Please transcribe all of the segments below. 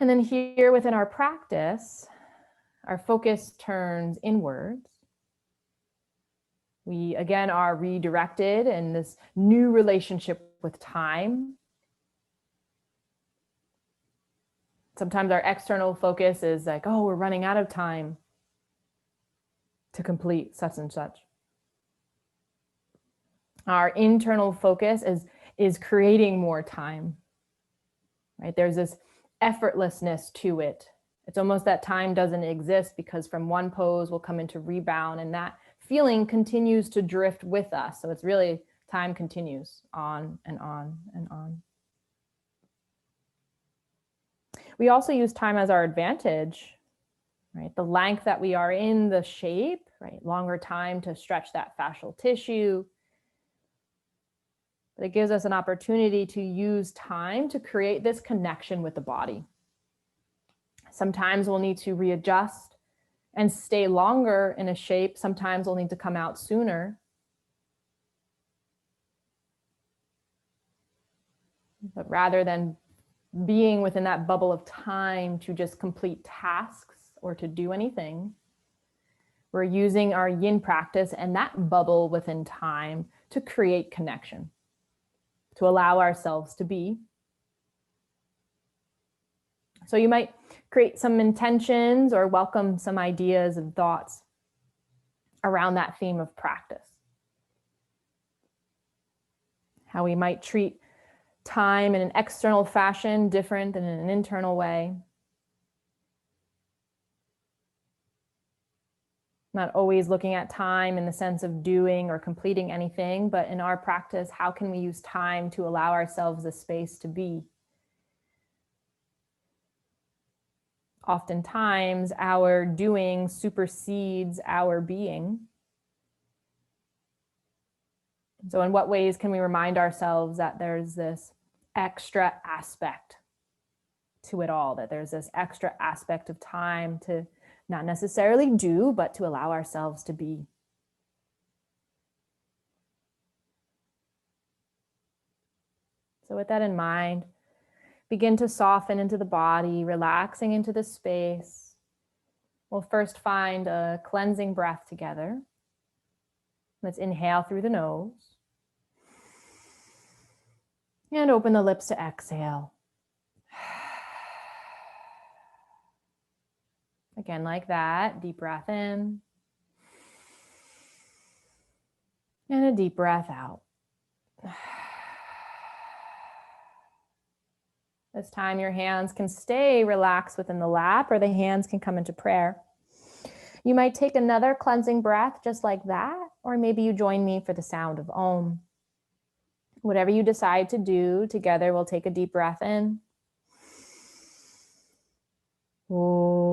And then here within our practice, our focus turns inwards. We again are redirected in this new relationship with time. Sometimes our external focus is like, oh, we're running out of time to complete such and such. Our internal focus is creating more time, right? There's this effortlessness to it. It's almost that time doesn't exist because from one pose we'll come into rebound and that feeling continues to drift with us. So it's really time continues on and on and on. We also use time as our advantage, right? The length that we are in the shape, right? Longer time to stretch that fascial tissue. But it gives us an opportunity to use time to create this connection with the body. Sometimes we'll need to readjust and stay longer in a shape. Sometimes we'll need to come out sooner. But rather than being within that bubble of time to just complete tasks or to do anything, we're using our yin practice and that bubble within time to create connection, to allow ourselves to be. So you might create some intentions or welcome some ideas and thoughts around that theme of practice. How we might treat time in an external fashion different than in an internal way. Not always looking at time in the sense of doing or completing anything, but in our practice, how can we use time to allow ourselves a space to be? Oftentimes, our doing supersedes our being. So in what ways can we remind ourselves that there's this extra aspect to it all, that there's this extra aspect of time to not necessarily do, but to allow ourselves to be? So with that in mind, begin to soften into the body, relaxing into the space. We'll first find a cleansing breath together. Let's inhale through the nose. And open the lips to exhale. Again, like that, deep breath in. And a deep breath out. This time your hands can stay relaxed within the lap, or the hands can come into prayer. You might take another cleansing breath just like that, or maybe you join me for the sound of Om. Whatever you decide to do, together we'll take a deep breath in. Om.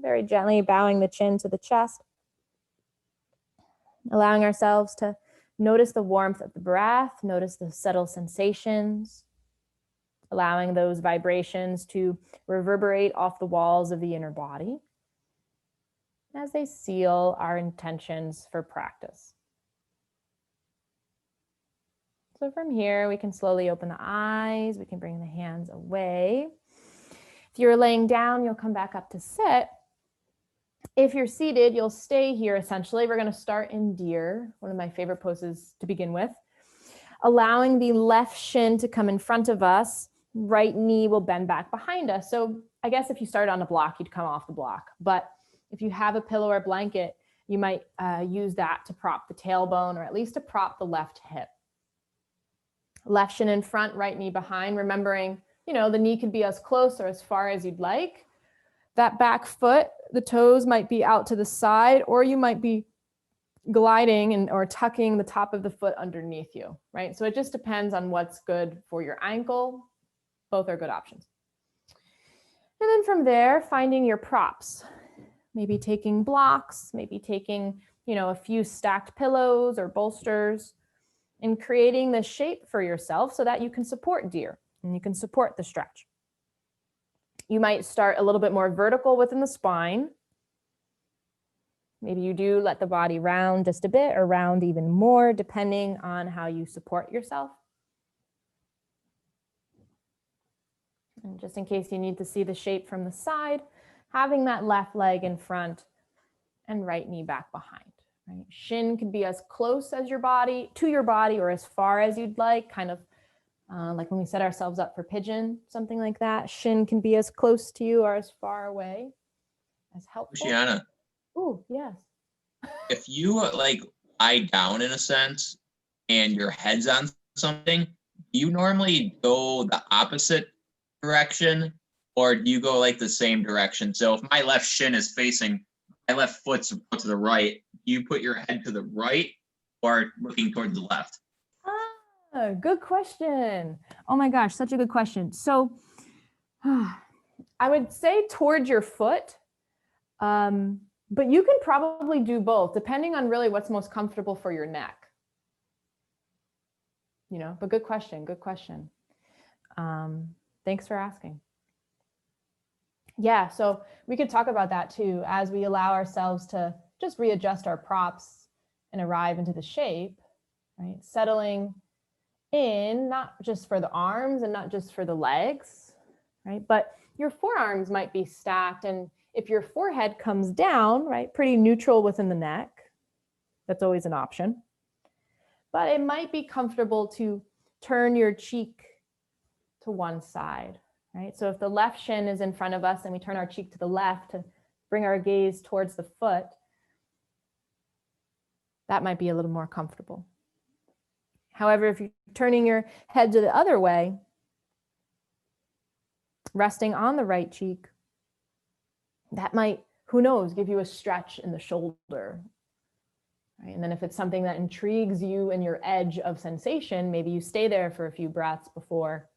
Very gently bowing the chin to the chest. Allowing ourselves to notice the warmth of the breath, notice the subtle sensations, allowing those vibrations to reverberate off the walls of the inner body as they seal our intentions for practice. So from here, we can slowly open the eyes, we can bring the hands away. If you're laying down, you'll come back up to sit. If you're seated, you'll stay here essentially. We're going to start in deer, one of my favorite poses to begin with. Allowing the left shin to come in front of us, right knee will bend back behind us. So I guess if you started on a block, you'd come off the block. But if you have a pillow or blanket, you might use that to prop the tailbone, or at least to prop the left hip. Left shin in front, right knee behind, remembering, the knee could be as close or as far as you'd like. That back foot, the toes might be out to the side, or you might be gliding or tucking the top of the foot underneath you, right? So it just depends on what's good for your ankle. Both are good options. And then from there, finding your props, maybe taking blocks, maybe taking, a few stacked pillows or bolsters, and creating the shape for yourself so that you can support deer and you can support the stretch. You might start a little bit more vertical within the spine. Maybe you do let the body round just a bit or round even more, depending on how you support yourself. And just in case you need to see the shape from the side, having that left leg in front and right knee back behind. Right? Shin can be as close as your body to your body or as far as you'd like, kind of like when we set ourselves up for pigeon, something like that. Shin can be as close to you or as far away as helpful. Lucianna, Oh, yes. if you like lie down in a sense and your head's on something, do you normally go the opposite direction or do you go like the same direction? So if my left shin is facing, my left foot's to the right, do you put your head to the right or looking towards the left? Good question. Oh my gosh, such a good question. So I would say towards your foot, but you can probably do both depending on really what's most comfortable for your neck. You know, but good question, good question. Thanks for asking. Yeah, so we could talk about that too as we allow ourselves to just readjust our props and arrive into the shape, right? Settling in, not just for the arms and not just for the legs, right? But your forearms might be stacked. And if your forehead comes down, right, pretty neutral within the neck, that's always an option. But it might be comfortable to turn your cheek to one side, right? So if the left shin is in front of us and we turn our cheek to the left to bring our gaze towards the foot, that might be a little more comfortable. However, if you're turning your head to the other way, resting on the right cheek, that might, who knows, give you a stretch in the shoulder. Right? And then if it's something that intrigues you and your edge of sensation, maybe you stay there for a few breaths before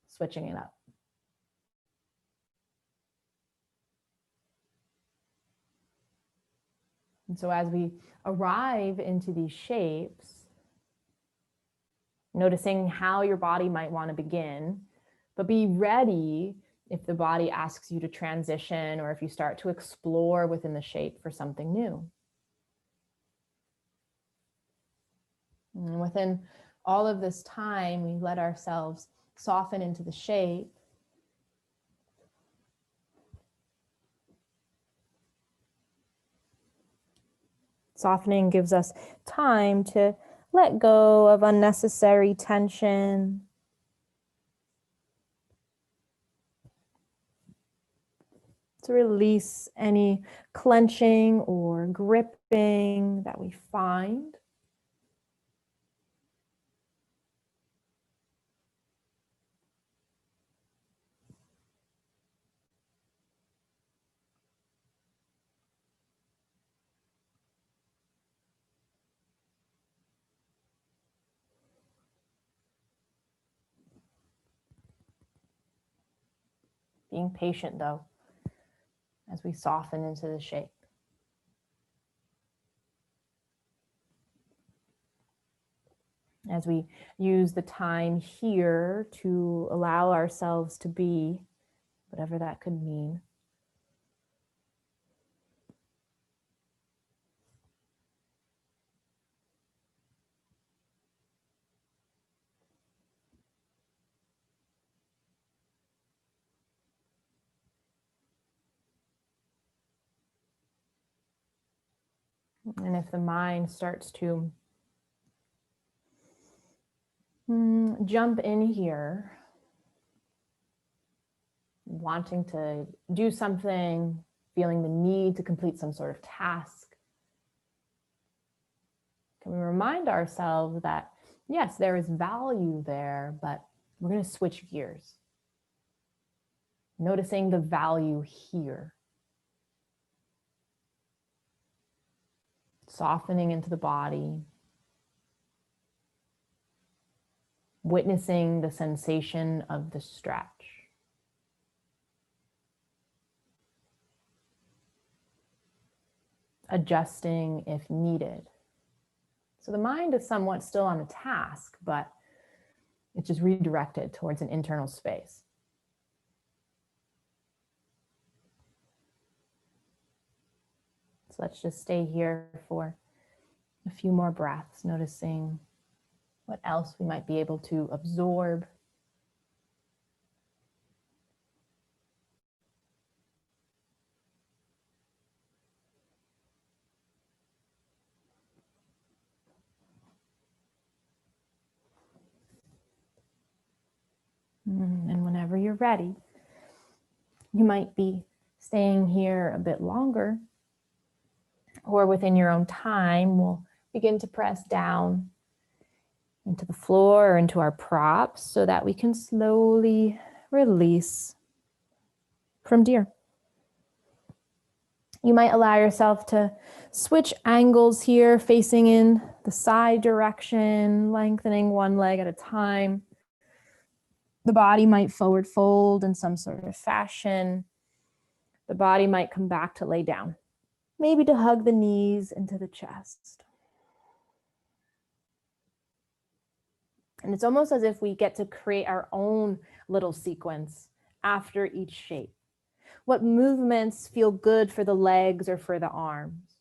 switching it up. And so as we arrive into these shapes, noticing how your body might want to begin, but be ready if the body asks you to transition or if you start to explore within the shape for something new. And within all of this time, we let ourselves soften into the shape. Softening gives us time to let go of unnecessary tension. To release any clenching or gripping that we find. Being patient, though, as we soften into the shape. As we use the time here to allow ourselves to be, whatever that could mean. And if the mind starts to jump in here, wanting to do something, feeling the need to complete some sort of task, can we remind ourselves that, yes, there is value there, but we're going to switch gears. Noticing the value here. Softening into the body. Witnessing the sensation of the stretch. Adjusting if needed. So the mind is somewhat still on a task, but it's just redirected towards an internal space. So let's just stay here for a few more breaths, noticing what else we might be able to absorb. And whenever you're ready, you might be staying here a bit longer, or within your own time, we'll begin to press down into the floor or into our props so that we can slowly release from deer. You might allow yourself to switch angles here, facing in the side direction, lengthening one leg at a time. The body might forward fold in some sort of fashion. The body might come back to lay down, maybe to hug the knees into the chest. And it's almost as if we get to create our own little sequence after each shape. What movements feel good for the legs or for the arms?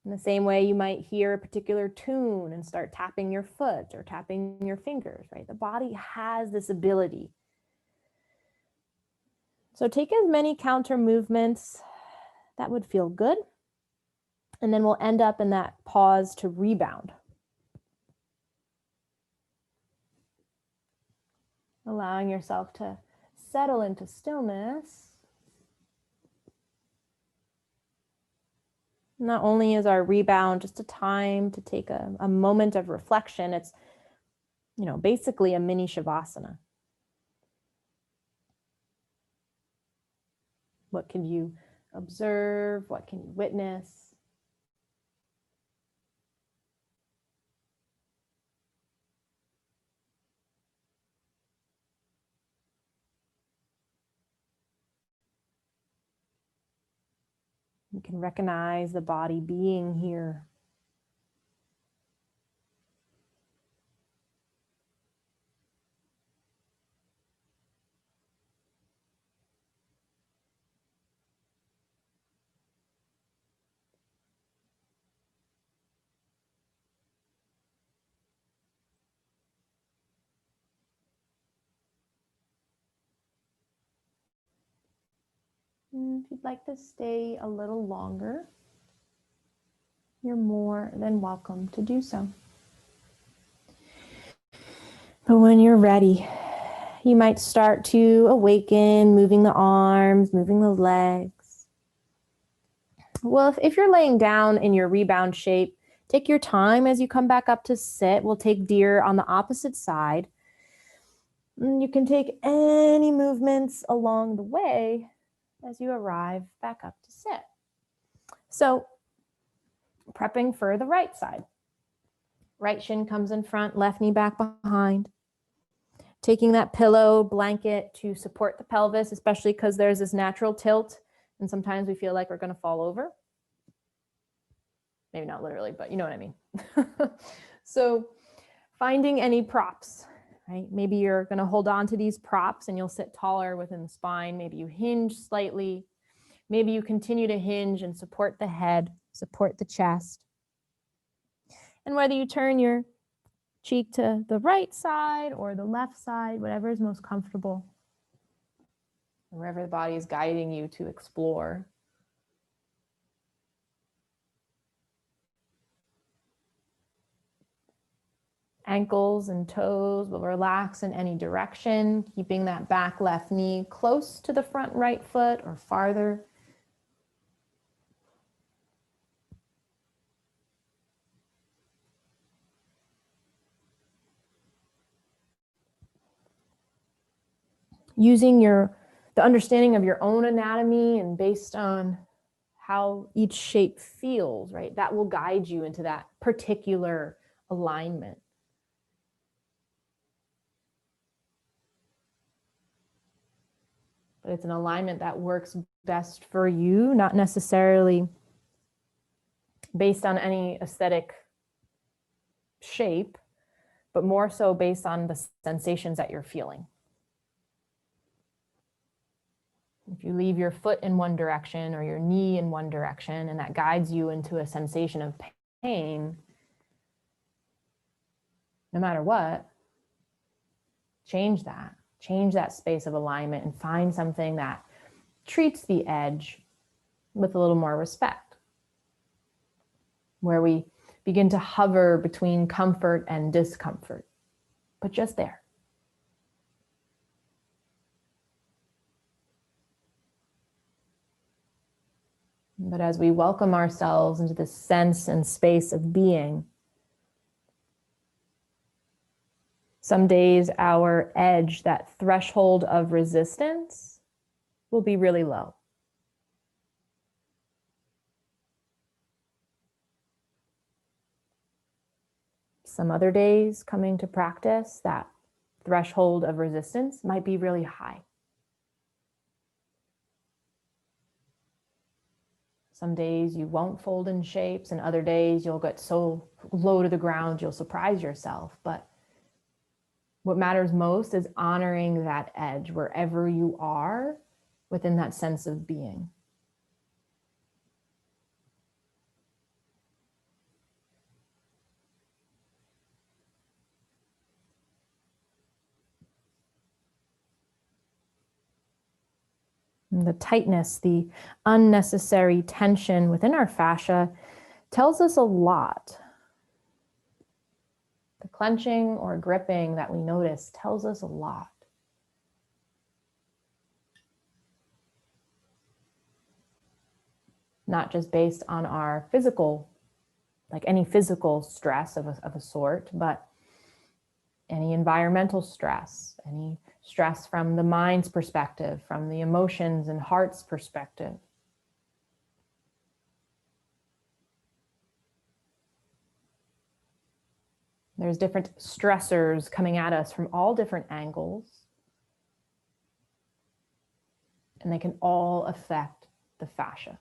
In the same way, you might hear a particular tune and start tapping your foot or tapping your fingers, right? The body has this ability. So take as many counter movements that would feel good. And then we'll end up in that pause to rebound. Allowing yourself to settle into stillness. Not only is our rebound just a time to take a moment of reflection, it's, basically a mini Shavasana. What can you observe? What can you witness? You can recognize the body being here. If you'd like to stay a little longer, you're more than welcome to do so. But when you're ready, you might start to awaken, moving the arms, moving the legs. Well, if you're laying down in your rebound shape, take your time as you come back up to sit. We'll take deer on the opposite side. And you can take any movements along the way as you arrive back up to sit. So, prepping for the right side. Right shin comes in front, left knee back behind. Taking that pillow, blanket to support the pelvis, especially because there's this natural tilt, and sometimes we feel like we're going to fall over. Maybe not literally, but you know what I mean. So, finding any props, right? Maybe you're going to hold on to these props and you'll sit taller within the spine. Maybe you hinge slightly. Maybe you continue to hinge and support the head, support the chest. And whether you turn your cheek to the right side or the left side, whatever is most comfortable, wherever the body is guiding you to explore. Ankles and toes will relax in any direction, keeping that back left knee close to the front right foot or farther. Using the understanding of your own anatomy and based on how each shape feels, right? That will guide you into that particular alignment. But it's an alignment that works best for you, not necessarily based on any aesthetic shape, but more so based on the sensations that you're feeling. If you leave your foot in one direction or your knee in one direction, and that guides you into a sensation of pain, no matter what, change that space of alignment and find something that treats the edge with a little more respect, where we begin to hover between comfort and discomfort, but just there. But as we welcome ourselves into this sense and space of being, some days our edge, that threshold of resistance, will be really low. Some other days coming to practice, that threshold of resistance might be really high. Some days you won't fold in shapes, and other days you'll get so low to the ground you'll surprise yourself. But what matters most is honoring that edge wherever you are within that sense of being. And the tightness, the unnecessary tension within our fascia tells us a lot. The clenching or gripping that we notice tells us a lot. Not just based on our physical, like any physical stress of a sort, but any environmental stress, any stress from the mind's perspective, from the emotions and heart's perspective. There's different stressors coming at us from all different angles, and they can all affect the fascia.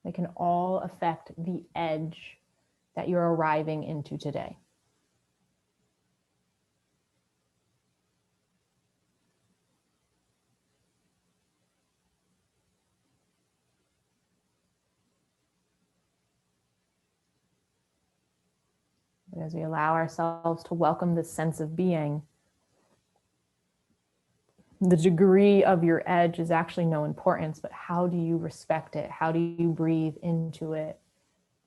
They can all affect the edge that you're arriving into today. But as we allow ourselves to welcome this sense of being, the degree of your edge is actually no importance, but how do you respect it? How do you breathe into it?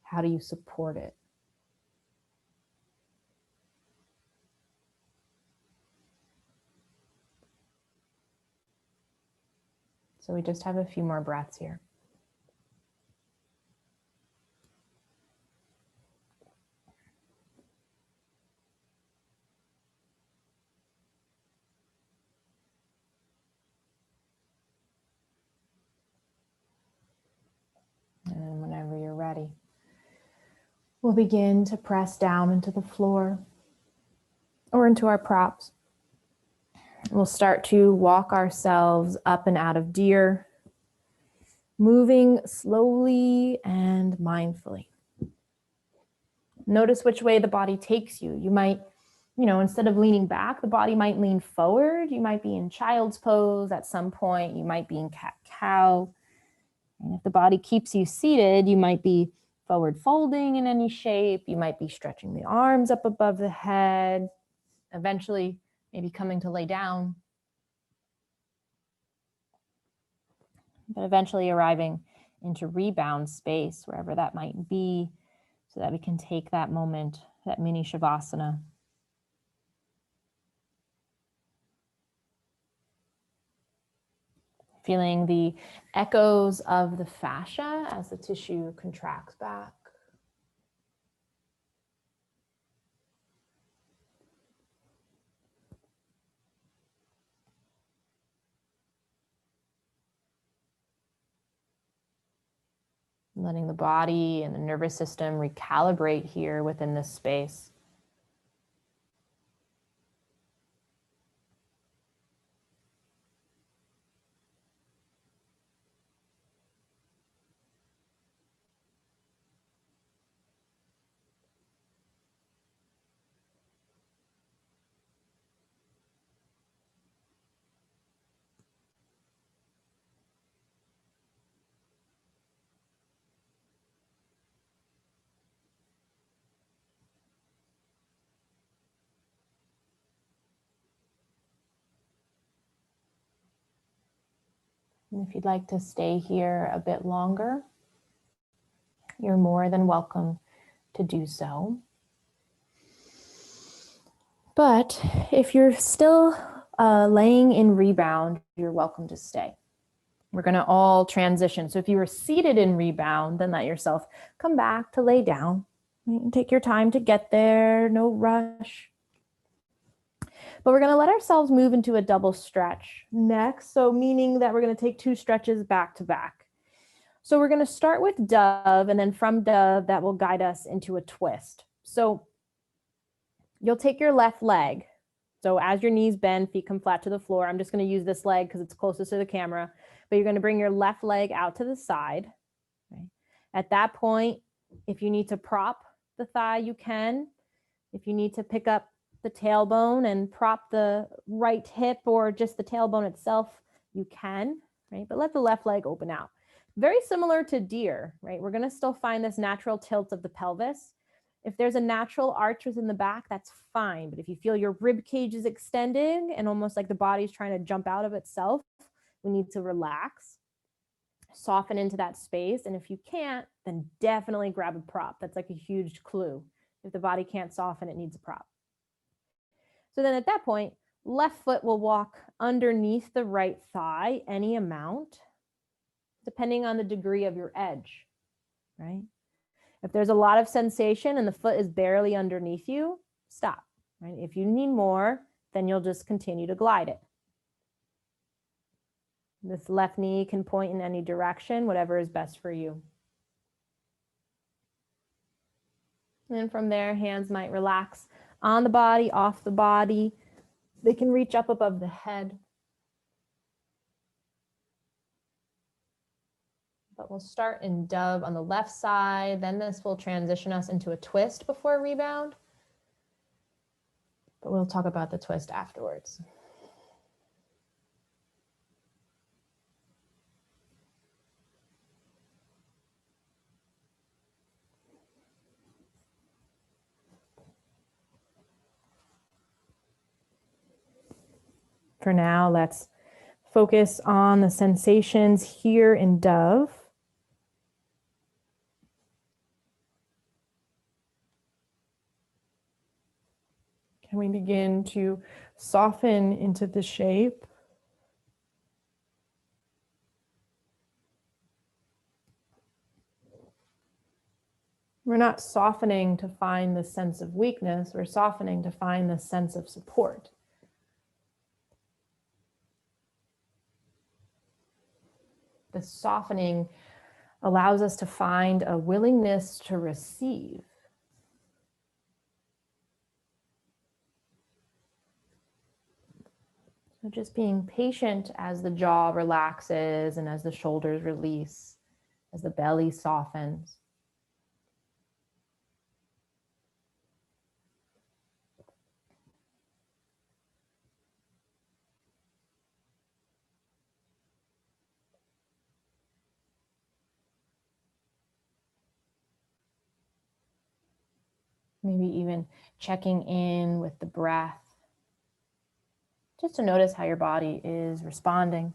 How do you support it? So we just have a few more breaths here. And whenever you're ready, we'll begin to press down into the floor or into our props. We'll start to walk ourselves up and out of deer, moving slowly and mindfully. Notice which way the body takes you. You might, instead of leaning back, the body might lean forward. You might be in child's pose at some point. You might be in cat-cow. And if the body keeps you seated, you might be forward folding in any shape. You might be stretching the arms up above the head. Eventually, maybe coming to lay down. But eventually arriving into rebound space, wherever that might be, so that we can take that moment, that mini shavasana. Feeling the echoes of the fascia as the tissue contracts back. Letting the body and the nervous system recalibrate here within this space. And if you'd like to stay here a bit longer, you're more than welcome to do so. But if you're still laying in rebound, you're welcome to stay. We're going to all transition. So if you were seated in rebound, then let yourself come back to lay down. Take your time to get there, no rush. But we're going to let ourselves move into a double stretch next. So meaning that we're going to take 2 stretches back to back. So we're going to start with dove, and then from dove, that will guide us into a twist. So you'll take your left leg. So as your knees bend, feet come flat to the floor. I'm just going to use this leg because it's closest to the camera, but you're going to bring your left leg out to the side. Okay. At that point, if you need to prop the thigh, you can. If you need to pick up the tailbone and prop the right hip or just the tailbone itself, you can, right? But let the left leg open out. Very similar to deer, right? We're going to still find this natural tilt of the pelvis. If there's a natural arch within the back, that's fine. But if you feel your rib cage is extending and almost like the body's trying to jump out of itself, we need to relax, soften into that space. And if you can't, then definitely grab a prop. That's like a huge clue. If the body can't soften, it needs a prop. So then at that point, left foot will walk underneath the right thigh, any amount, depending on the degree of your edge, right? If there's a lot of sensation and the foot is barely underneath you, stop, right? If you need more, then you'll just continue to glide it. This left knee can point in any direction, whatever is best for you. And from there, hands might relax on the body, off the body. They can reach up above the head. But we'll start in dove on the left side. Then this will transition us into a twist before rebound. But we'll talk about the twist afterwards. For now, let's focus on the sensations here in dove. Can we begin to soften into the shape? We're not softening to find the sense of weakness. We're softening to find the sense of support. The softening allows us to find a willingness to receive. So just being patient as the jaw relaxes and as the shoulders release, as the belly softens. Maybe even checking in with the breath, just to notice how your body is responding.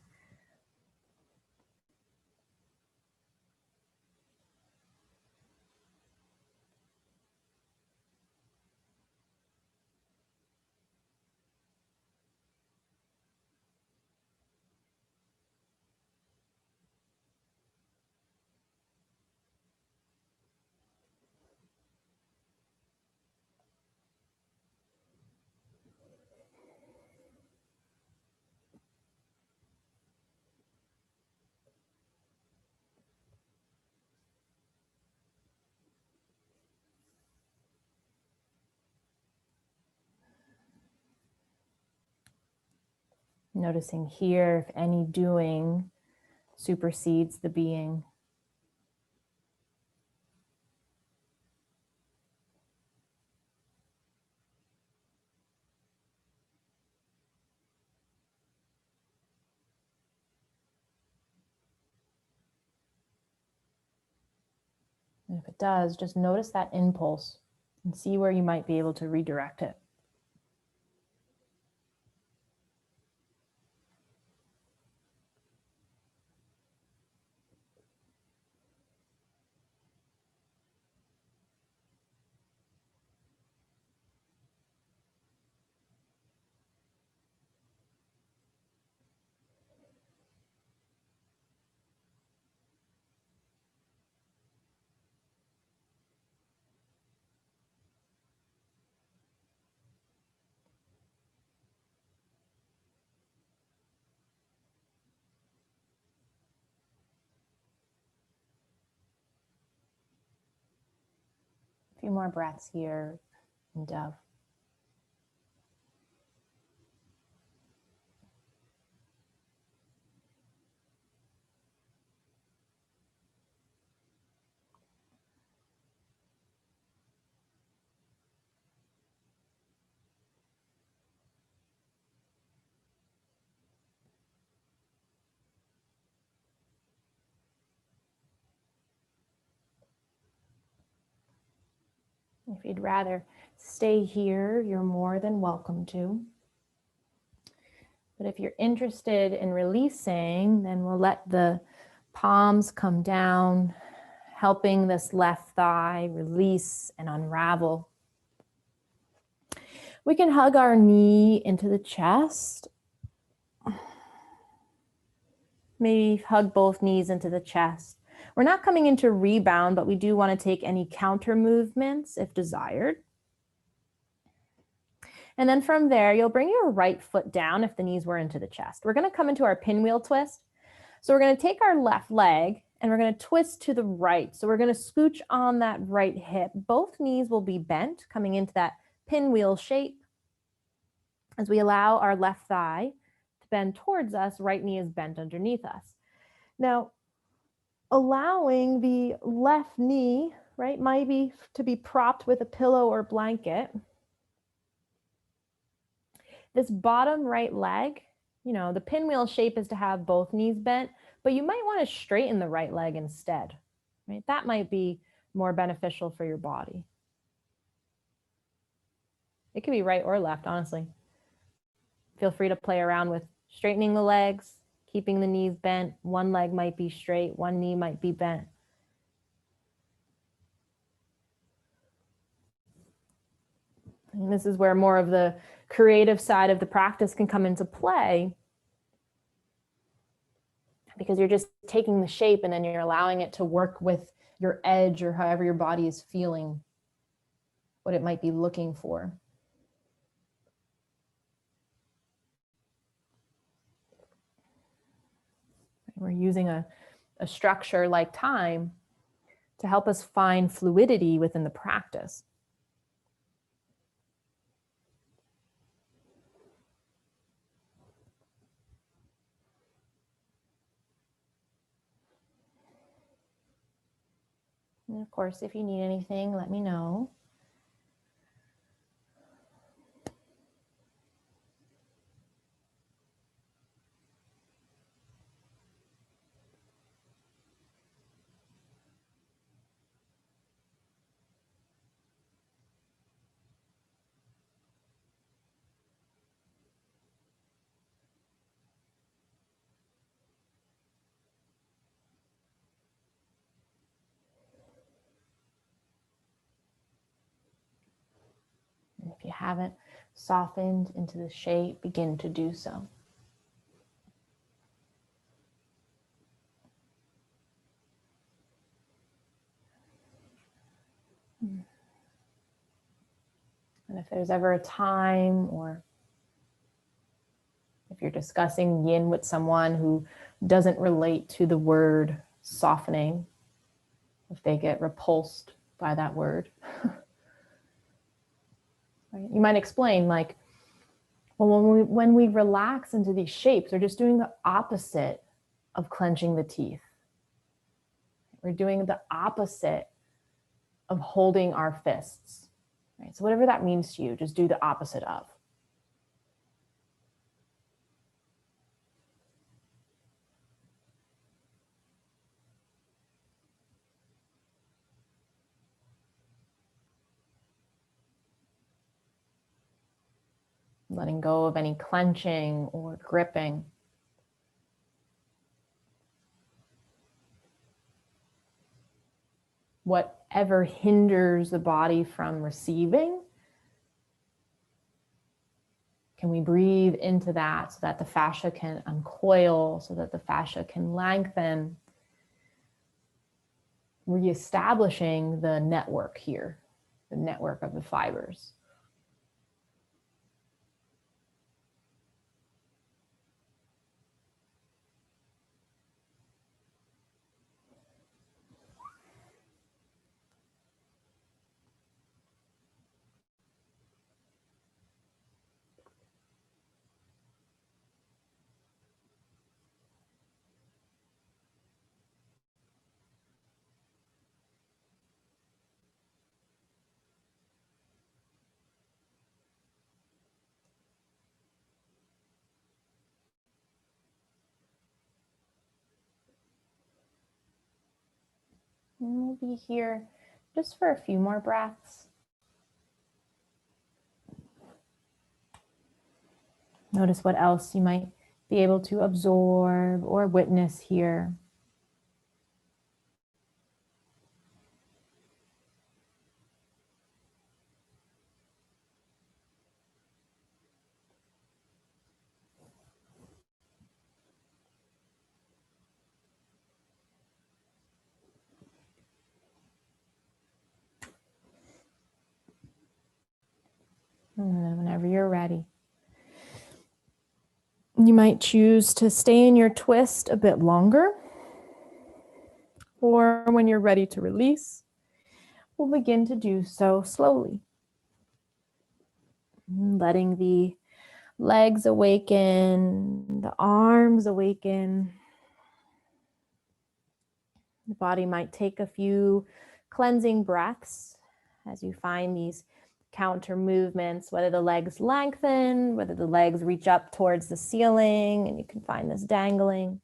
Noticing here if any doing supersedes the being. And if it does, just notice that impulse and see where you might be able to redirect it. few more breaths here in dove. If you'd rather stay here, you're more than welcome to. But if you're interested in releasing, then we'll let the palms come down, helping this left thigh release and unravel. We can hug our knee into the chest. Maybe hug both knees into the chest. We're not coming into rebound, but we do want to take any counter movements if desired. And then from there, you'll bring your right foot down if the knees were into the chest. We're going to come into our pinwheel twist. So we're going to take our left leg and we're going to twist to the right. So we're going to scooch on that right hip. Both knees will be bent, coming into that pinwheel shape. As we allow our left thigh to bend towards us, right knee is bent underneath us. Now, allowing the left knee, right, might be to be propped with a pillow or blanket. This bottom right leg, you know, the pinwheel shape is to have both knees bent, but you might want to straighten the right leg instead, right? That might be more beneficial for your body. It could be right or left, honestly. Feel free to play around with straightening the legs, keeping the knees bent. One leg might be straight, one knee might be bent. And this is where more of the creative side of the practice can come into play, because you're just taking the shape and then you're allowing it to work with your edge or however your body is feeling, what it might be looking for. We're using a structure like time to help us find fluidity within the practice. And of course, if you need anything, let me know. And if you haven't softened into the shape, begin to do so. And if there's ever a time, or if you're discussing yin with someone who doesn't relate to the word softening, if they get repulsed by that word, right? You might explain, like, well, when we relax into these shapes, we're just doing the opposite of clenching the teeth. We're doing the opposite of holding our fists, right? So whatever that means to you, just do the opposite of. Letting go of any clenching or gripping. Whatever hinders the body from receiving, can we breathe into that so that the fascia can uncoil, so that the fascia can lengthen, reestablishing the network here, the network of the fibers. And we'll be here just for a few more breaths. Notice what else you might be able to absorb or witness here. And then whenever you're ready, you might choose to stay in your twist a bit longer, or when you're ready to release, we'll begin to do so slowly. Letting the legs awaken, the arms awaken. The body might take a few cleansing breaths as you find these counter movements, whether the legs lengthen, whether the legs reach up towards the ceiling, and you can find this dangling.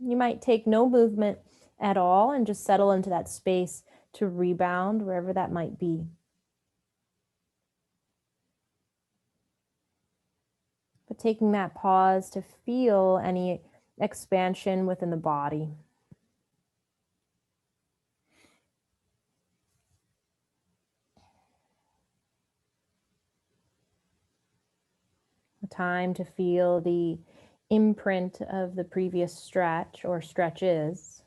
You might take no movement at all and just settle into that space to rebound wherever that might be. But taking that pause to feel any expansion within the body. A time to feel the imprint of the previous stretch or stretches.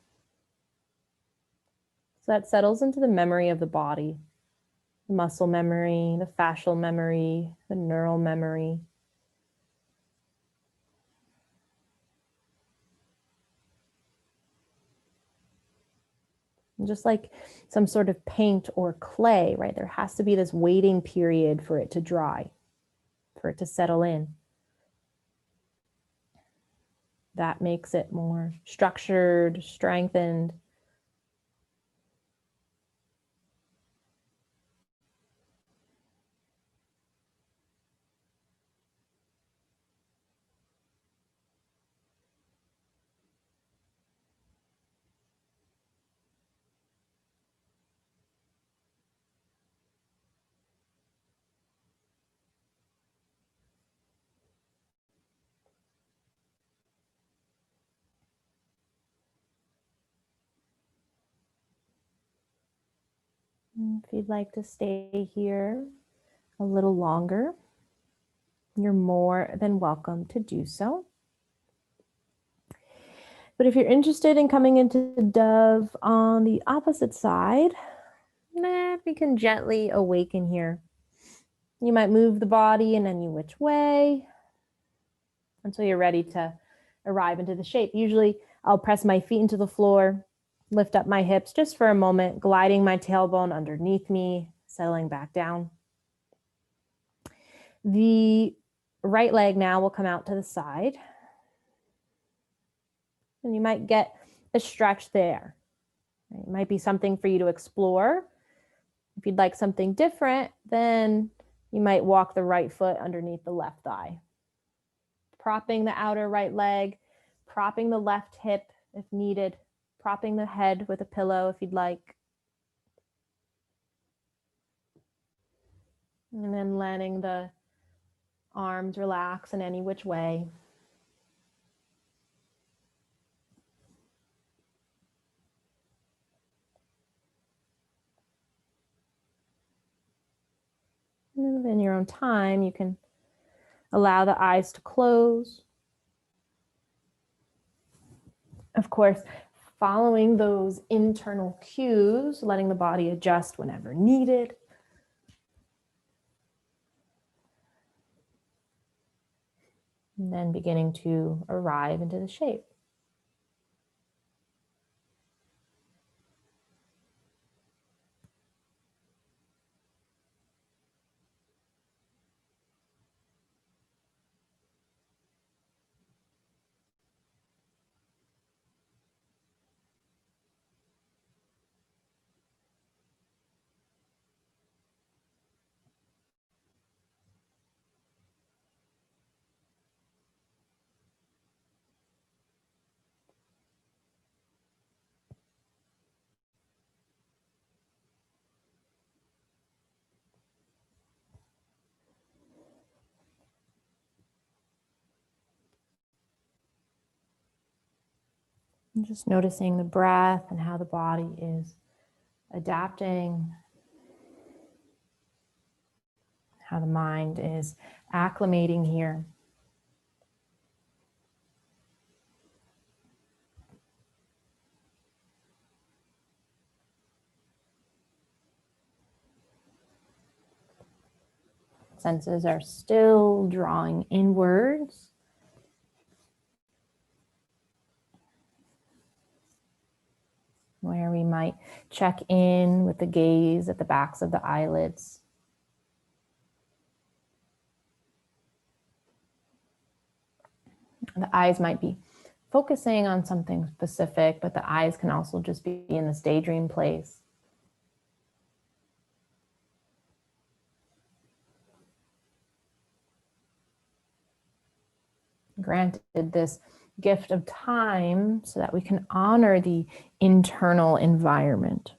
So that settles into the memory of the body, the muscle memory, the fascial memory, the neural memory. And just like some sort of paint or clay, right? There has to be this waiting period for it to dry, for it to settle in. That makes it more structured, strengthened. If you'd like to stay here a little longer, you're more than welcome to do so. But if you're interested in coming into dove on the opposite side, we can gently awaken here. You might move the body in any which way until you're ready to arrive into the shape. Usually I'll press my feet into the floor, lift up my hips just for a moment, gliding my tailbone underneath me, settling back down. The right leg now will come out to the side. And you might get a stretch there. It might be something for you to explore. If you'd like something different, then you might walk the right foot underneath the left thigh. Propping the outer right leg, propping the left hip if needed, propping the head with a pillow if you'd like. And then letting the arms relax in any which way. And in your own time, you can allow the eyes to close. Of course, following those internal cues, letting the body adjust whenever needed. And then beginning to arrive into the shape. And just noticing the breath and how the body is adapting, how the mind is acclimating here. Senses are still drawing inwards. Where we might check in with the gaze at the backs of the eyelids. The eyes might be focusing on something specific, but the eyes can also just be in this daydream place. Granted this gift of time so that we can honor the internal environment.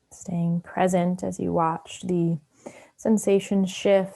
Staying present as you watch the sensation shift.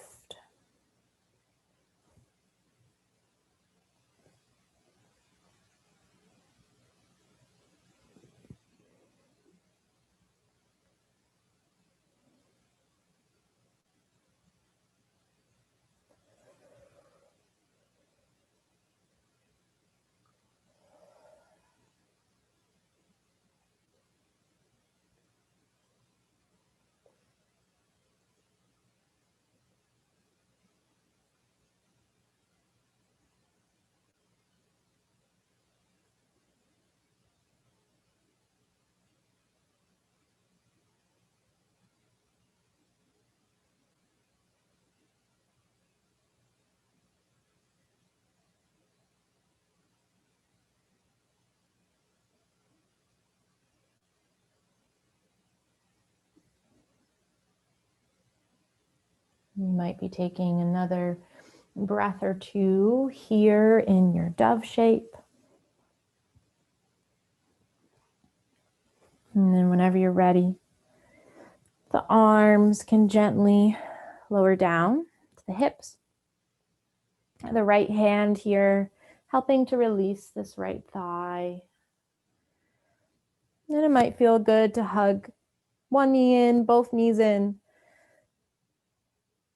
You might be taking another breath or two here in your dove shape. And then whenever you're ready, the arms can gently lower down to the hips. The right hand here helping to release this right thigh. And it might feel good to hug one knee in, both knees in.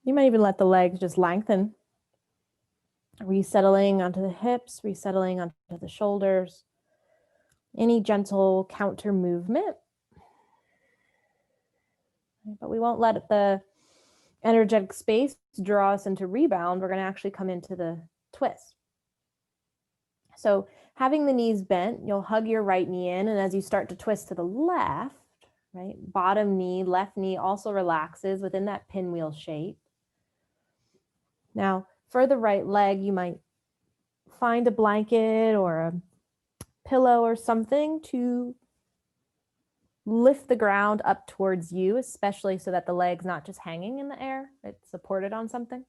You might even let the legs just lengthen. Resettling onto the hips, resettling onto the shoulders. Any gentle counter movement. But we won't let the energetic space draw us into rebound. We're going to actually come into the twist. So having the knees bent, you'll hug your right knee in, and as you start to twist to the left, right, bottom knee, left knee also relaxes within that pinwheel shape. Now, for the right leg, you might find a blanket or a pillow or something to lift the ground up towards you, especially so that the leg's not just hanging in the air, it's supported on something.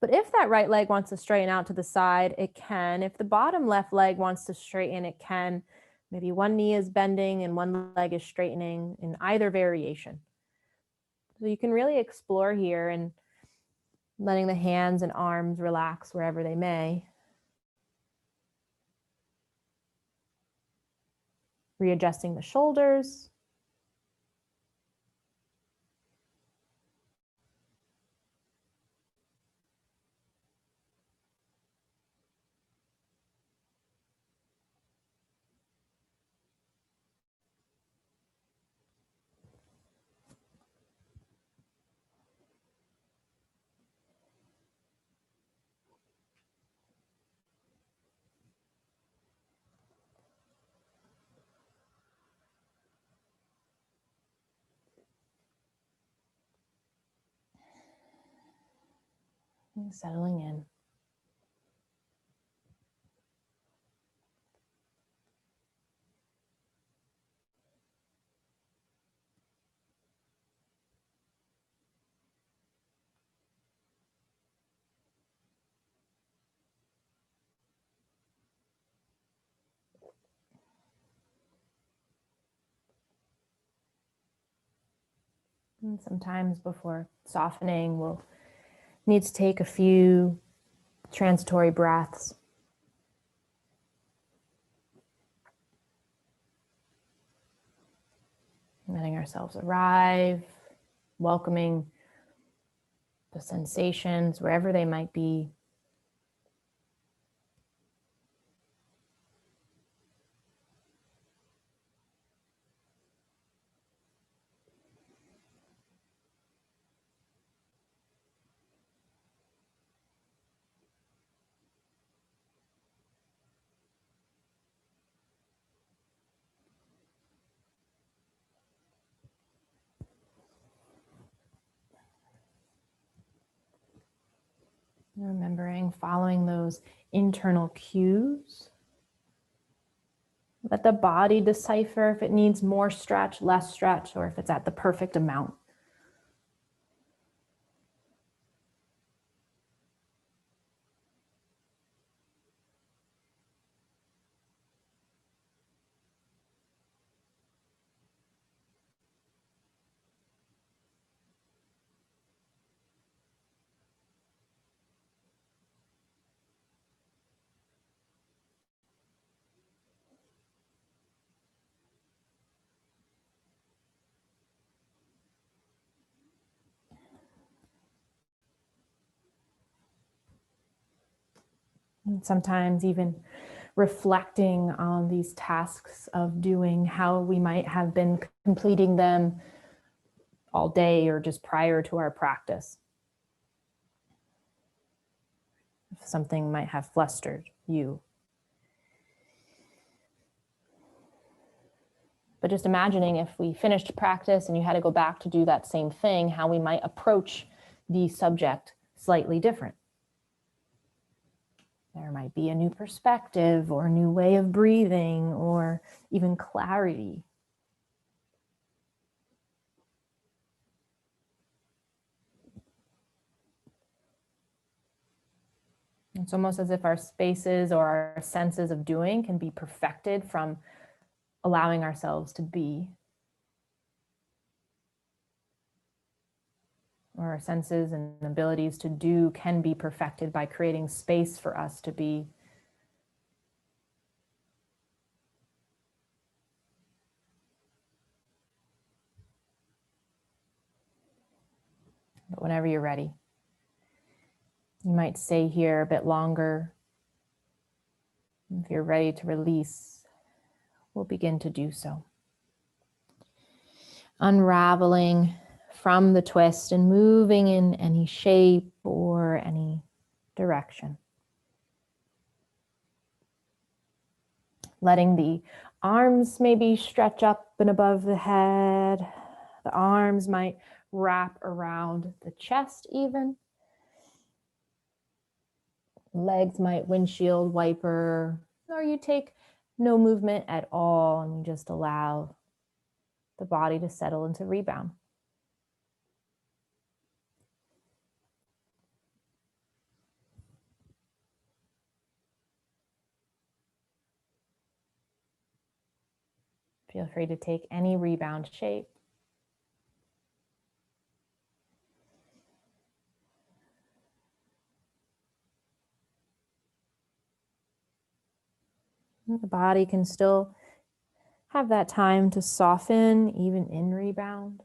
But if that right leg wants to straighten out to the side, it can. If the bottom left leg wants to straighten, it can. Maybe one knee is bending and one leg is straightening in either variation. So you can really explore here and letting the hands and arms relax wherever they may. Readjusting the shoulders. And settling in. And sometimes before softening, we'll need to take a few transitory breaths. Letting ourselves arrive, welcoming the sensations wherever they might be. Remembering, following those internal cues. Let the body decipher if it needs more stretch, less stretch, or if it's at the perfect amount. And sometimes even reflecting on these tasks of doing, how we might have been completing them all day or just prior to our practice. If something might have flustered you. But just imagining if we finished practice and you had to go back to do that same thing, how we might approach the subject slightly different. There might be a new perspective or a new way of breathing or even clarity. It's almost as if our spaces or our senses of doing can be perfected from allowing ourselves to be. Or our senses and abilities to do can be perfected by creating space for us to be. But whenever you're ready, you might stay here a bit longer. If you're ready to release, we'll begin to do so. Unraveling from the twist and moving in any shape or any direction. Letting the arms maybe stretch up and above the head. The arms might wrap around the chest even. Legs might windshield wiper, or you take no movement at all and you just allow the body to settle into rebound. Feel free to take any rebound shape. The body can still have that time to soften even in rebound.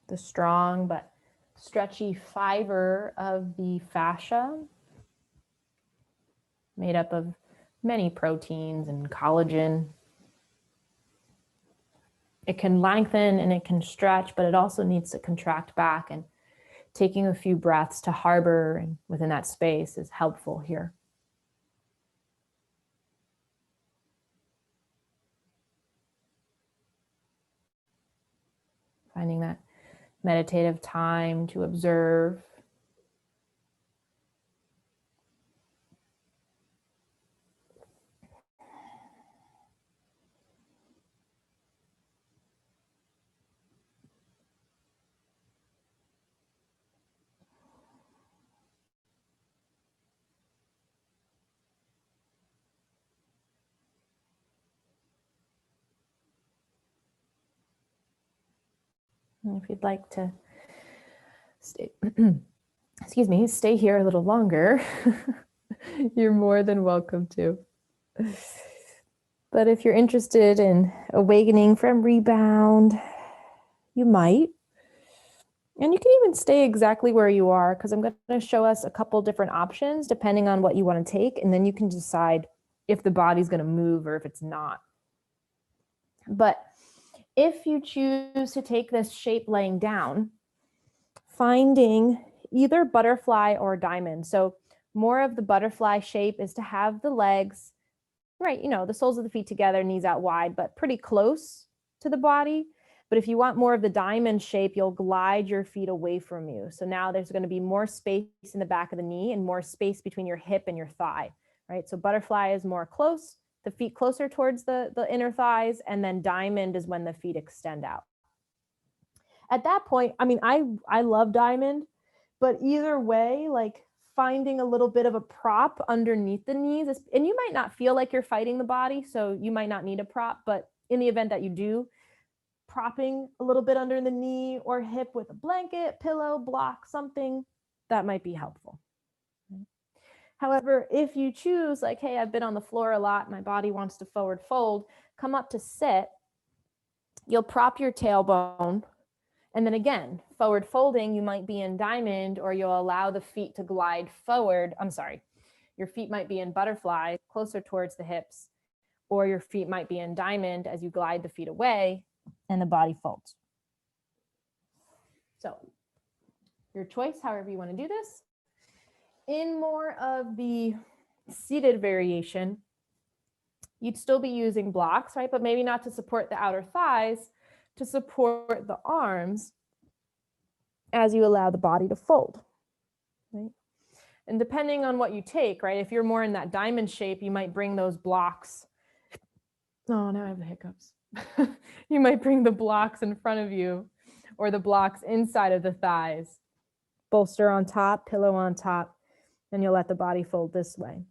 The strong but stretchy fiber of the fascia, made up of many proteins and collagen. It can lengthen and it can stretch, but it also needs to contract back, and taking a few breaths to harbor and within that space is helpful here. meditative time to observe. And if you'd like to stay, excuse me, stay here a little longer, you're more than welcome to. But if you're interested in awakening from rebound, you might. And you can even stay exactly where you are, because I'm going to show us a couple different options depending on what you want to take. And then you can decide if the body's going to move or if it's not. But if you choose to take this shape laying down, finding either butterfly or diamond. So more of the butterfly shape is to have the legs, right, the soles of the feet together, knees out wide, but pretty close to the body. But if you want more of the diamond shape, you'll glide your feet away from you. So now there's going to be more space in the back of the knee and more space between your hip and your thigh, right? So butterfly is more close, the feet closer towards the inner thighs, and then diamond is when the feet extend out. At that point, I mean, I love diamond, but either way, like finding a little bit of a prop underneath the knees, and you might not feel like you're fighting the body, so you might not need a prop, but in the event that you do, propping a little bit under the knee or hip with a blanket, pillow, block, something that might be helpful. However, if you choose like, hey, I've been on the floor a lot, my body wants to forward fold, come up to sit, you'll prop your tailbone. And then again, forward folding, you might be in diamond, or you'll allow the feet to glide forward. I'm sorry, your feet might be in butterfly, closer towards the hips, or your feet might be in diamond as you glide the feet away and the body folds. So your choice, however you want to do this. In more of the seated variation, you'd still be using blocks, right? But maybe not to support the outer thighs, to support the arms as you allow the body to fold, right? And depending on what you take, right? If you're more in that diamond shape, you might bring those blocks. Oh, now I have the hiccups. You might bring the blocks in front of you or the blocks inside of the thighs. Bolster on top, pillow on top, and you'll let the body fold this way.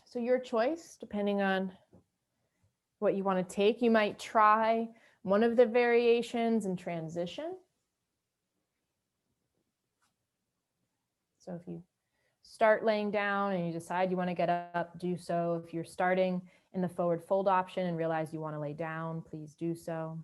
So your choice, depending on what you want to take, you might try one of the variations in transition. So if you start laying down and you decide you want to get up, do so. If you're starting in the forward fold option and realize you want to lay down, please do so.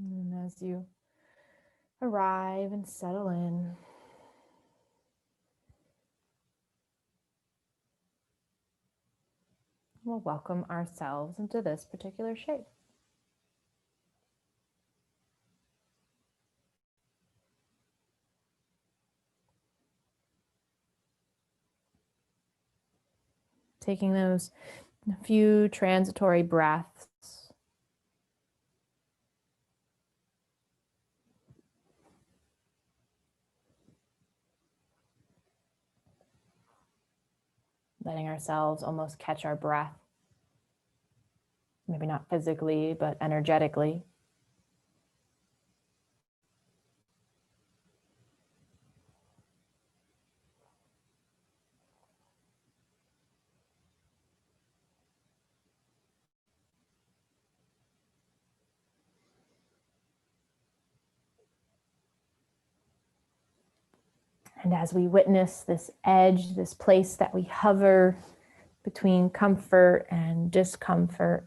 And as you arrive and settle in, we'll welcome ourselves into this particular shape. Taking those few transitory breaths. Letting ourselves almost catch our breath. Maybe not physically, but energetically. And as we witness this edge, this place that we hover between comfort and discomfort,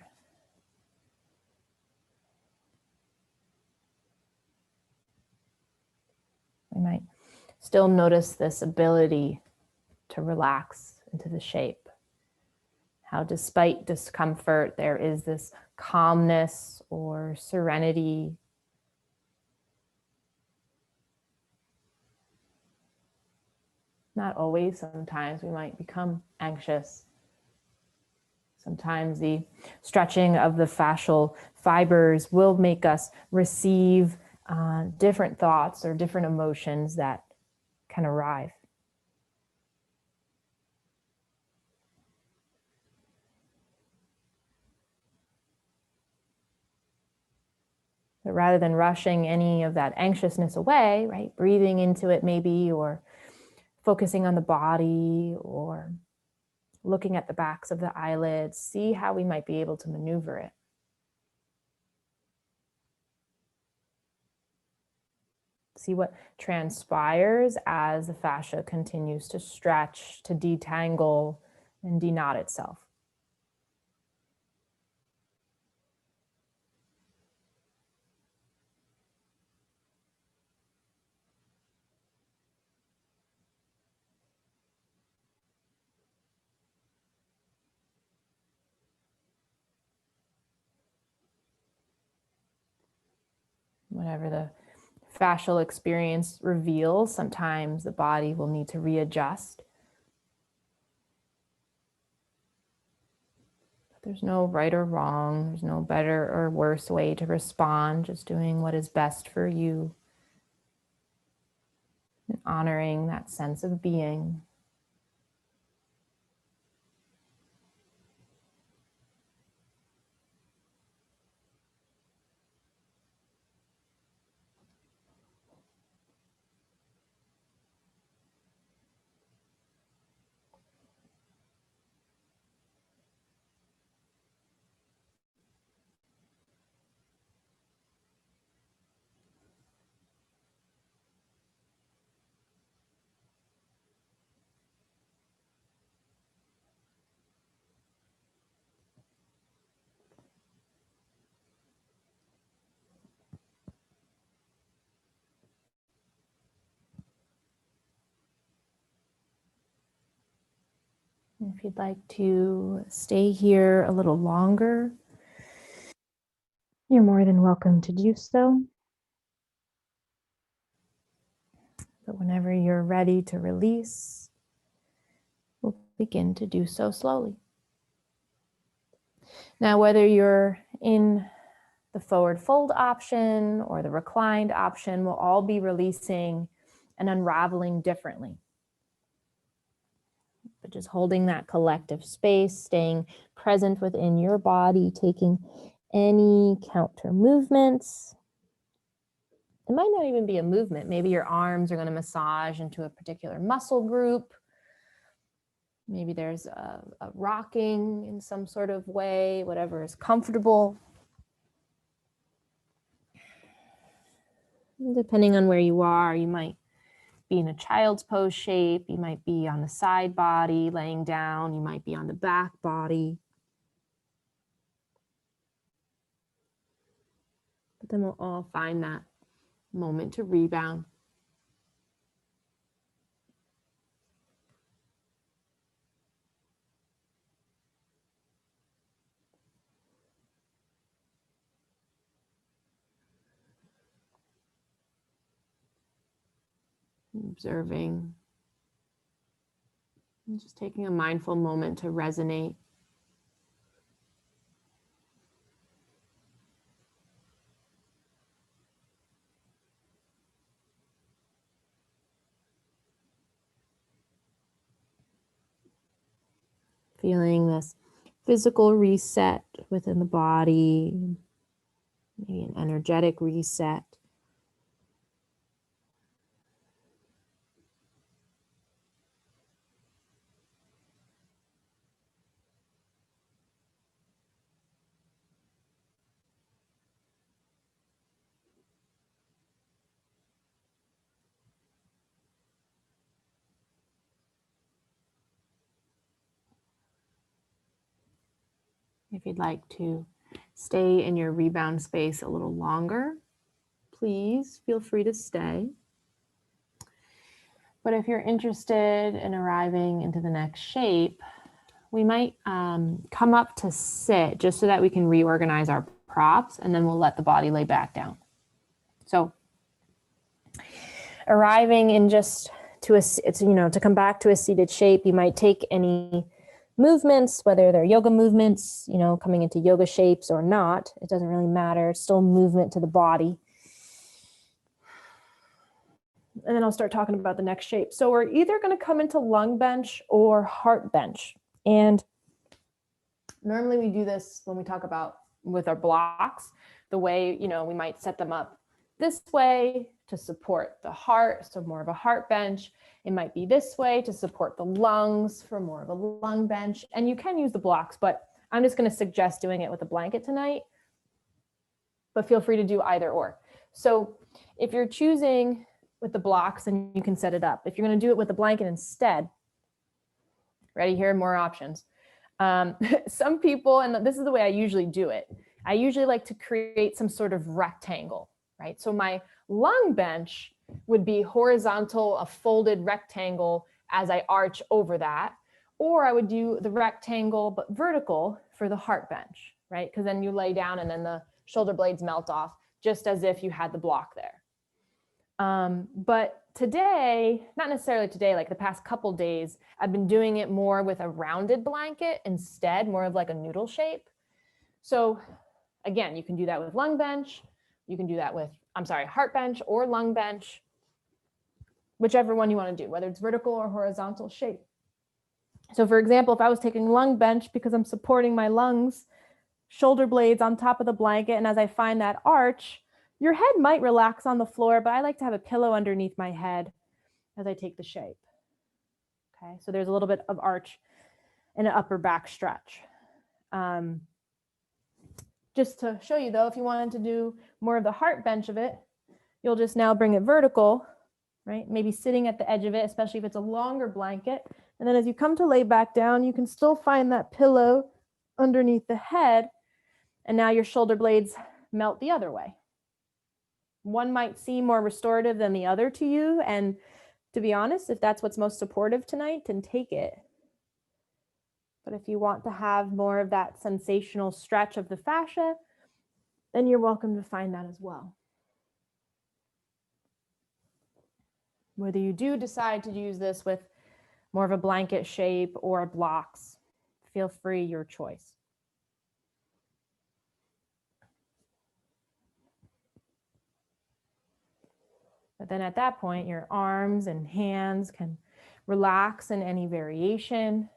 we might still notice this ability to relax into the shape, how despite discomfort, there is this calmness or serenity. Not always, sometimes we might become anxious. Sometimes the stretching of the fascial fibers will make us receive different thoughts or different emotions that can arrive. But rather than rushing any of that anxiousness away, right, breathing into it maybe, or focusing on the body, or looking at the backs of the eyelids, see how we might be able to maneuver it. See what transpires as the fascia continues to stretch, to detangle, and deknot itself. Whatever the fascial experience reveals, sometimes the body will need to readjust. But there's no right or wrong. There's no better or worse way to respond. Just doing what is best for you and honoring that sense of being. If you'd like to stay here a little longer, you're more than welcome to do so. But whenever you're ready to release, we'll begin to do so slowly. Now, whether you're in the forward fold option or the reclined option, we'll all be releasing and unraveling differently. But just holding that collective space, staying present within your body, taking any counter movements. It might not even be a movement. Maybe your arms are going to massage into a particular muscle group. Maybe there's a rocking in some sort of way, whatever is comfortable. Depending on where you are, you might be in a child's pose shape. You might be on the side body, laying down. You might be on the back body. But then we'll all find that moment to rebound. Observing. And just taking a mindful moment to resonate. Feeling this physical reset within the body, maybe an energetic reset. If you'd like to stay in your rebound space a little longer, please feel free to stay. But if you're interested in arriving into the next shape, we might come up to sit just so that we can reorganize our props, and then we'll let the body lay back down. So arriving in just to come back to a seated shape, you might take any movements, whether they're yoga movements, coming into yoga shapes or not, it doesn't really matter. It's still movement to the body. And then I'll start talking about the next shape. So we're either going to come into lung bench or heart bench. And normally we do this when we talk about with our blocks, the way, we might set them up this way to support the heart, so more of a heart bench. It might be this way to support the lungs for more of a lung bench. And you can use the blocks, but I'm just going to suggest doing it with a blanket tonight, but feel free to do either or. So if you're choosing with the blocks, then you can set it up. If you're going to do it with the blanket instead, ready here, more options. Some people, and this is the way I usually do it, I usually like to create some sort of rectangle, right? So my lung bench would be horizontal, a folded rectangle as I arch over that, or I would do the rectangle but vertical for the heart bench, right? Because then you lay down and then the shoulder blades melt off, just as if you had the block there. But today, not necessarily today, like the past couple days, I've been doing it more with a rounded blanket instead, more of like a noodle shape. So again, you can do that with lung bench. You can do that with, heart bench or lung bench, whichever one you want to do, whether it's vertical or horizontal shape. So for example, if I was taking lung bench because I'm supporting my lungs, shoulder blades on top of the blanket, and as I find that arch, your head might relax on the floor, but I like to have a pillow underneath my head as I take the shape. Okay, so there's a little bit of arch and an upper back stretch. Just to show you though, if you wanted to do more of the heart bench of it, you'll just now bring it vertical, right? Maybe sitting at the edge of it, especially if it's a longer blanket. And then as you come to lay back down, you can still find that pillow underneath the head. And now your shoulder blades melt the other way. One might seem more restorative than the other to you. And to be honest, if that's what's most supportive tonight, then take it. But if you want to have more of that sensational stretch of the fascia, then you're welcome to find that as well. Whether you do decide to use this with more of a blanket shape or blocks, feel free, your choice. But then at that point, your arms and hands can relax in any variation.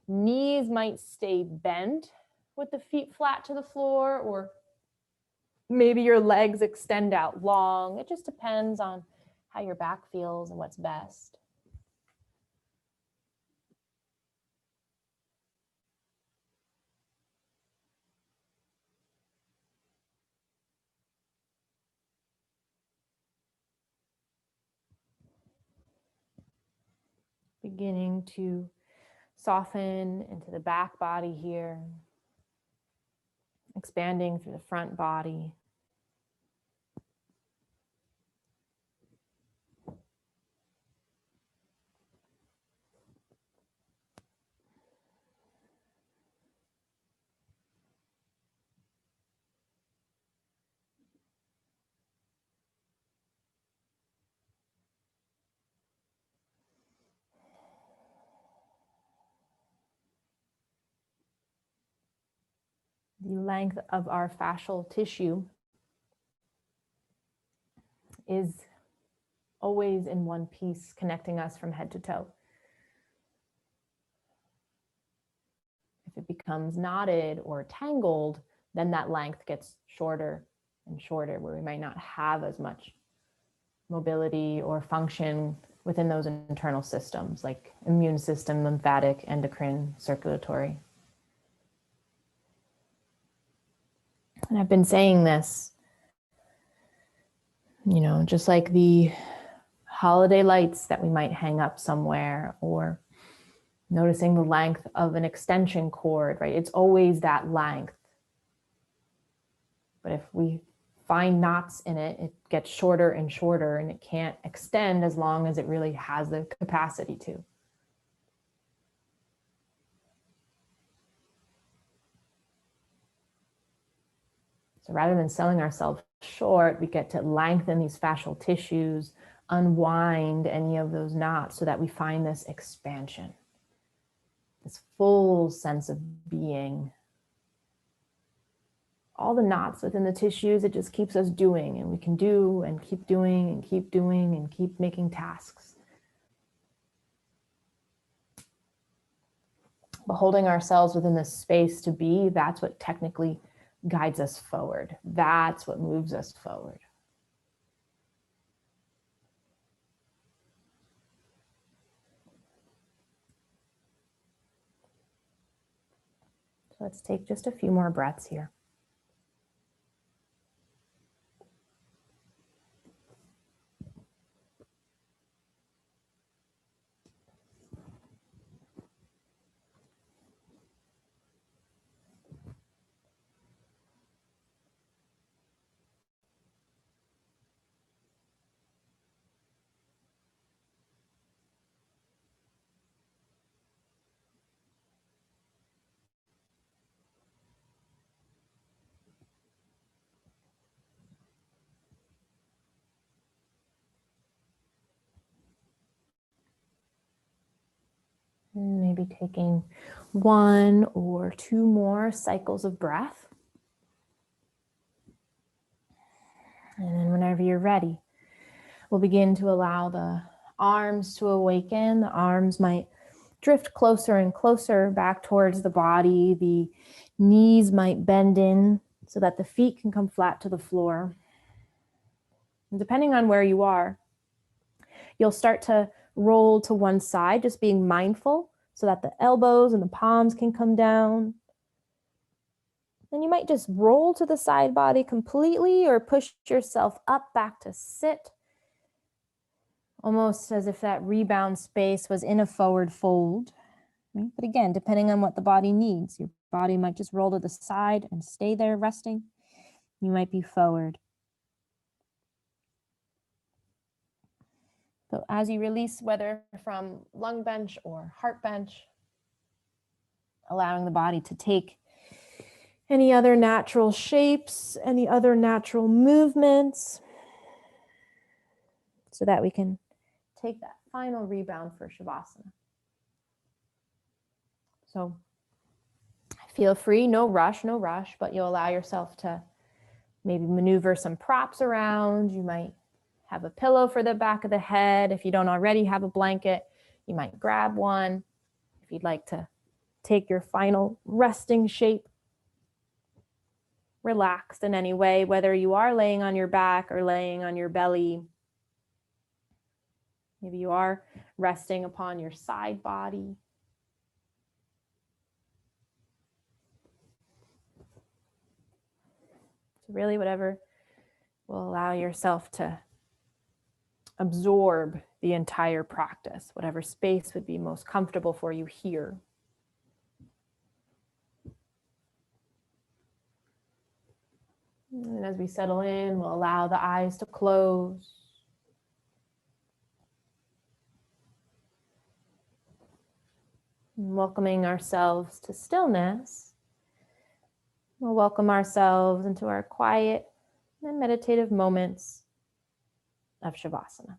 Knees might stay bent with the feet flat to the floor, or maybe your legs extend out long. It just depends on how your back feels and what's best. Beginning to soften into the back body here, expanding through the front body. The length of our fascial tissue is always in one piece, connecting us from head to toe. If it becomes knotted or tangled, then that length gets shorter and shorter, where we might not have as much mobility or function within those internal systems like immune system, lymphatic, endocrine, circulatory. And I've been saying this, just like the holiday lights that we might hang up somewhere, or noticing the length of an extension cord, right? It's always that length. But if we find knots in it, it gets shorter and shorter, and it can't extend as long as it really has the capacity to. So rather than selling ourselves short, we get to lengthen these fascial tissues, unwind any of those knots so that we find this expansion, this full sense of being. All the knots within the tissues, it just keeps us doing, and we can do and keep doing and keep doing and keep making tasks. But holding ourselves within this space to be, that's what technically guides us forward. That's what moves us forward. So let's take just a few more breaths here. And maybe taking 1 or 2 more cycles of breath. And then whenever you're ready, we'll begin to allow the arms to awaken. The arms might drift closer and closer back towards the body. The knees might bend in so that the feet can come flat to the floor. And depending on where you are, you'll start to roll to one side, just being mindful so that the elbows and the palms can come down. Then you might just roll to the side body completely or push yourself up back to sit, almost as if that rebound space was in a forward fold. Right? But again, depending on what the body needs, your body might just roll to the side and stay there resting. You might be forward. So as you release, whether from lung bench or heart bench, allowing the body to take any other natural shapes, any other natural movements, so that we can take that final rebound for Shavasana. So feel free, no rush, but you'll allow yourself to maybe maneuver some props around. You might have a pillow for the back of the head. If you don't already have a blanket, you might grab one. If you'd like to take your final resting shape, relaxed in any way, whether you are laying on your back or laying on your belly. Maybe you are resting upon your side body. So really whatever will allow yourself to absorb the entire practice, whatever space would be most comfortable for you here. And as we settle in, we'll allow the eyes to close. And welcoming ourselves to stillness, we'll welcome ourselves into our quiet and meditative moments of Shavasana.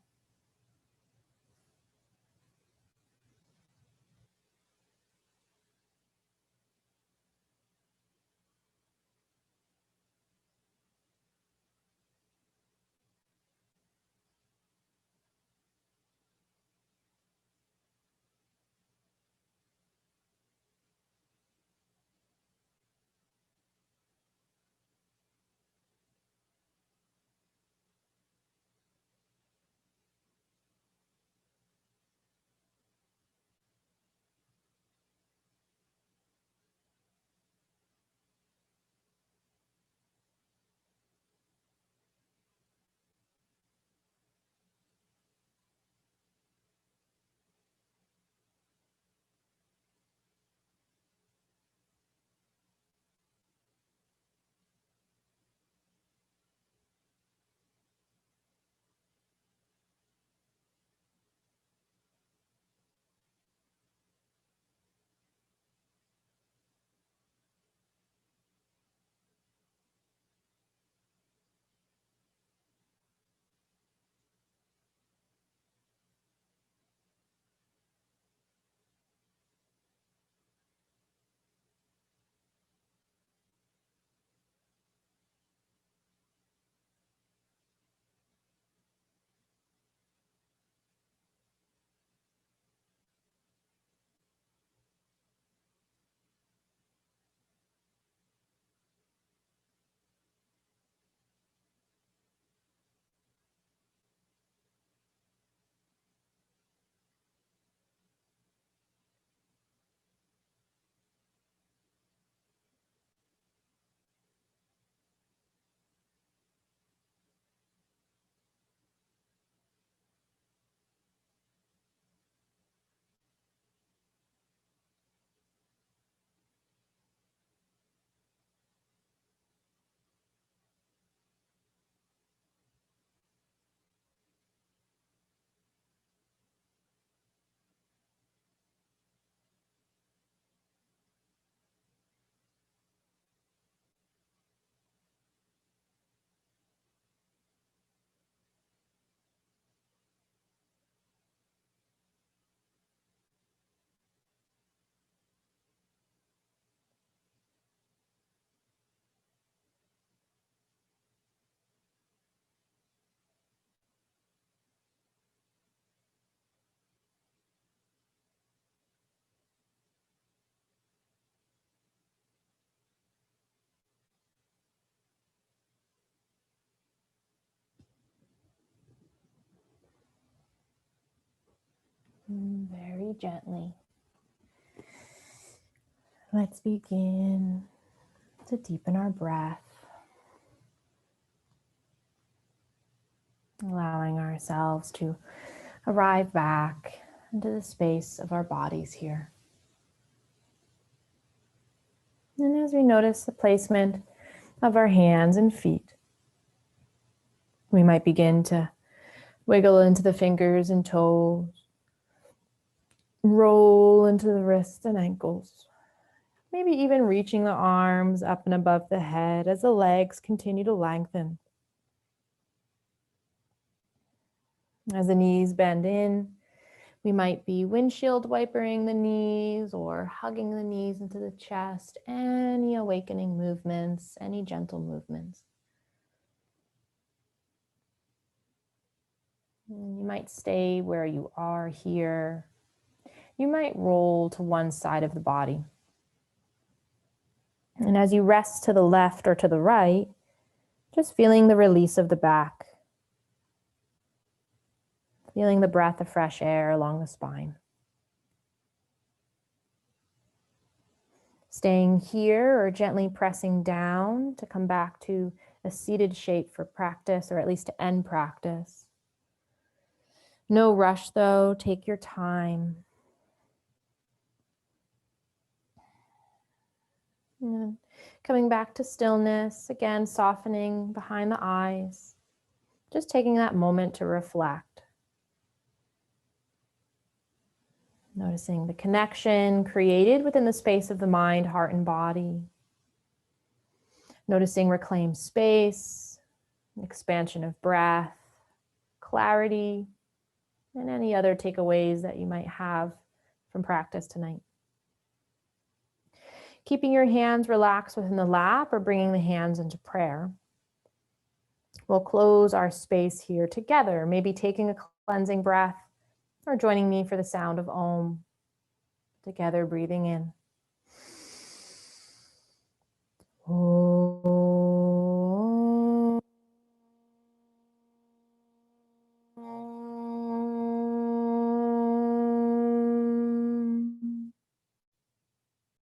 Very gently. Let's begin to deepen our breath, allowing ourselves to arrive back into the space of our bodies here. And as we notice the placement of our hands and feet, we might begin to wiggle into the fingers and toes, roll into the wrists and ankles, maybe even reaching the arms up and above the head as the legs continue to lengthen. As the knees bend in, we might be windshield wipering the knees or hugging the knees into the chest. Any awakening movements, any gentle movements. And you might stay where you are here. You might roll to one side of the body. And as you rest to the left or to the right, just feeling the release of the back. Feeling the breath of fresh air along the spine. Staying here or gently pressing down to come back to a seated shape for practice, or at least to end practice. No rush though, take your time. And coming back to stillness, again, softening behind the eyes. Just taking that moment to reflect. Noticing the connection created within the space of the mind, heart, and body. Noticing reclaimed space, expansion of breath, clarity, and any other takeaways that you might have from practice tonight. Keeping your hands relaxed within the lap or bringing the hands into prayer. We'll close our space here together, maybe taking a cleansing breath or joining me for the sound of Om. Together, breathing in. Om.